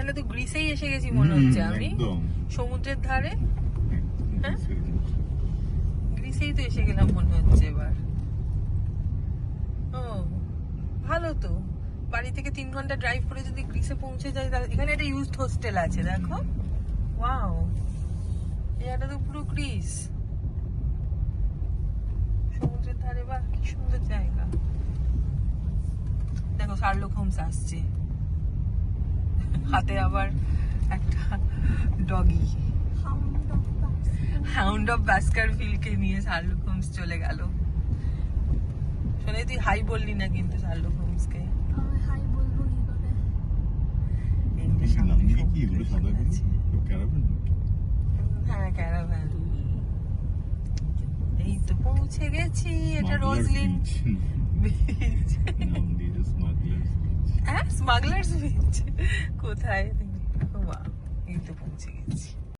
এখানে তো গ্রিসেই এসে গেছি মনে হচ্ছে আমি, সমুদ্রের ধারে। হ্যাঁ, গ্রিসেই তো এসে গেলাম মনে হচ্ছে এবার। ও ভালো তো, বাড়ি থেকে 3 ঘন্টা ড্রাইভ করে যদি গ্রিসে পৌঁছে যায়, তাহলে এখানে একটা ইউথ হোস্টেল আছে দেখো। ওয়াও, এটা তো পুরো গ্রিস, সমুদ্রের ধারে। বাহ, কি সুন্দর জায়গা। দেখো শার্লক হোমস আসছে, হাতে আবার একটা ডগি। হাউন্ড অফ বাস্কারভিলকে নিয়ে শার্লক হোমস চলে গেল। শোনে, তুই হাই বললি না কিন্তু শার্লক হোমসকে। হাই বলবো কি করে? হ্যাঁ, ক্যারাভ্যান। এই তো পৌঁছে গেছি, এটা রোজলিন বিচ। হ্যাঁ, স্মাগলার্স বিচ কোথায়? বাহ, এই তো পৌঁছে গেছি।